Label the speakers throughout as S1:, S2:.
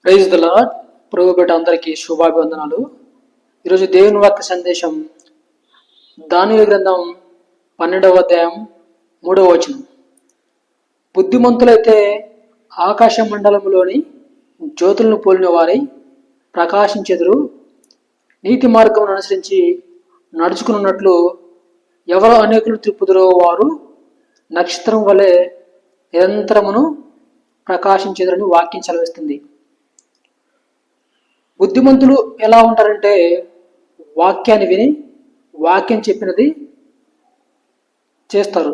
S1: Praise the lord. ప్రభు బిడ్డ అందరికీ శుభాభివందనాలు. ఈరోజు దేవుని వాక్య సందేశం దానియేలు గ్రంథం 12వ అధ్యాయం 3వ వచనం. బుద్ధిమంతులైతే ఆకాశ మండలంలోని జ్యోతులను పోలిన వారై ప్రకాశించెదరు. నీతి మార్గమును అనుసరించి నడుచుకున్నట్లు ఎవరు అనేకులు త్రిప్పుదురో వారు నక్షత్రం వలె నిరంతరమును ప్రకాశించెదరని వాక్యం సెలవిస్తుంది. బుద్ధిమంతులు ఎలా ఉంటారంటే వాక్యాన్ని విని వాక్యం చెప్పినది చేస్తారు.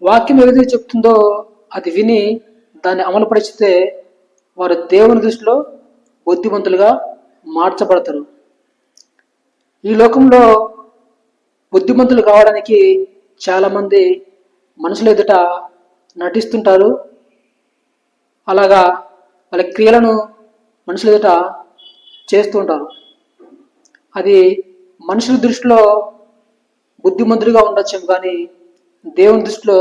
S1: వాక్యం ఏదైతే చెప్తుందో అది విని దాన్ని అమలుపరిచితే వారు దేవుని దృష్టిలో బుద్ధిమంతులుగా మార్చబడతారు. ఈ లోకంలో బుద్ధిమంతులు కావడానికి చాలామంది మనుషుల ఎదుట నటిస్తుంటారు. అలాగా వాళ్ళ క్రియలను మనుషుల ఎదుట చేస్తూ ఉంటారు. అది మనుషుల దృష్టిలో బుద్ధిమంతులుగా ఉండొచ్చు, కానీ దేవుని దృష్టిలో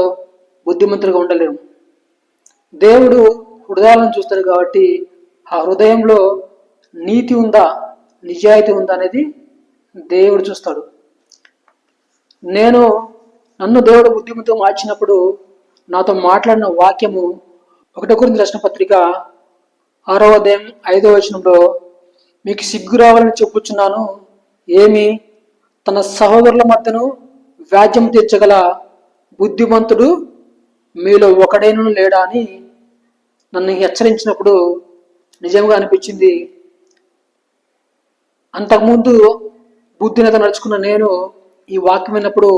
S1: బుద్ధిమంతులుగా ఉండలేము. దేవుడు హృదయాలను చూస్తాడు కాబట్టి ఆ హృదయంలో నీతి ఉందా, నిజాయితీ ఉందా అనేది దేవుడు చూస్తాడు. నన్ను దేవుడు బుద్ధిమంతుగా మార్చినప్పుడు నాతో మాట్లాడిన వాక్యము 1 కొరింథీ రాసిన పత్రిక 6వ అధ్యాయం 5వ వచనంలో, మీకు సిగ్గు రావాలని చెప్పుచున్నాను, ఏమి తన సహోదరుల మధ్యను వ్యాజ్యం తీర్చగల బుద్ధిమంతుడు మీలో ఒకడైనను లేడా అని నన్ను హెచ్చరించినప్పుడు నిజంగా అనిపించింది. అంతకుముందు బుద్ధినత నడుచుకున్న నేను ఈ వాక్యం విన్నప్పుడు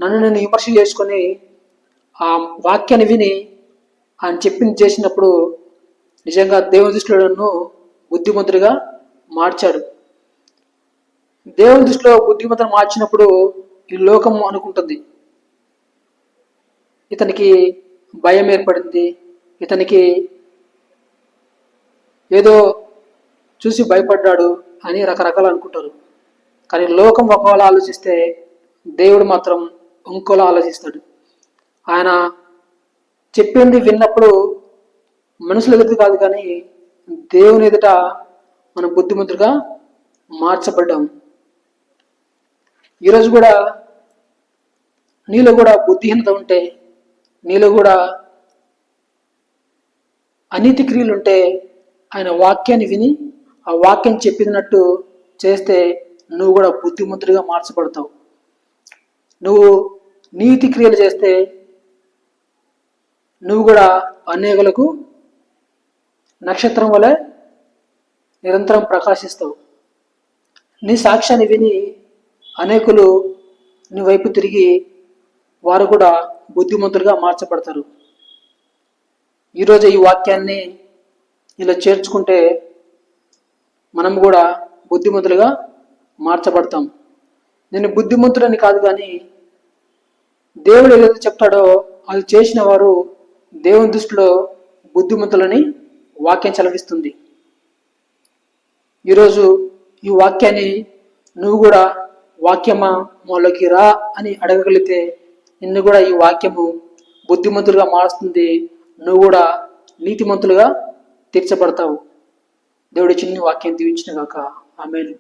S1: నన్ను నేను విమర్శ చేసుకొని ఆ వాక్యాన్ని విని ఆయన చెప్పింది చేసినప్పుడు నిజంగా దేవుని దృష్టిలో నన్ను బుద్ధిమంతుడిగా మార్చాడు. దేవుని దృష్టిలో బుద్ధిమంతుడు మార్చినప్పుడు ఈ లోకం అనుకుంటుంది ఇతనికి భయం ఏర్పడింది, ఇతనికి ఏదో చూసి భయపడ్డాడు అని రకరకాలు అనుకుంటారు. కానీ లోకం ఒకవేళ ఆలోచిస్తే దేవుడు మాత్రం ఇంకోలా ఆలోచిస్తాడు. ఆయన చెప్పింది విన్నప్పుడు మనుషుల ఎదుట కాదు, కానీ దేవుని ఎదుట మనం బుద్ధిమంతులుగా మార్చబడ్డాం. ఈరోజు కూడా నీలో కూడా బుద్ధిహీనత ఉంటే, నీలో కూడా అనీతి క్రియలు ఉంటే, ఆయన వాక్యాన్ని విని ఆ వాక్యం చెప్పినట్టు చేస్తే నువ్వు కూడా బుద్ధిమంతుడిగా మార్చబడతావు. నువ్వు నీతి క్రియలు చేస్తే నువ్వు కూడా అనేకులకు నక్షత్రం వలె నిరంతరం ప్రకాశిస్తావు. నీ సాక్ష్యాన్ని విని అనేకులు నీ వైపు తిరిగి వారు కూడా బుద్ధిమంతులుగా మార్చబడతారు. ఈరోజు ఈ వాక్యాన్ని ఇలా చేర్చుకుంటే మనం కూడా బుద్ధిమంతులుగా మార్చబడతాం. నేను బుద్ధిమంతుడని కాదు, కానీ దేవుడు ఏదైతే చెప్తాడో అది చేసిన వారు దేవుని దృష్టిలో బుద్ధిమంతులని వాక్యం చలవిస్తుంది. ఈరోజు ఈ వాక్యాన్ని నువ్వు కూడా వాక్యమా మాలోకి రా అని అడగగలిగితే నిన్ను కూడా ఈ వాక్యము బుద్ధిమంతులుగా మారుస్తుంది. నువ్వు కూడా నీతిమంతులుగా తీర్చబడతావు. దేవుడి చిన్న వాక్యం దీవించిన గాక. ఆమేన్.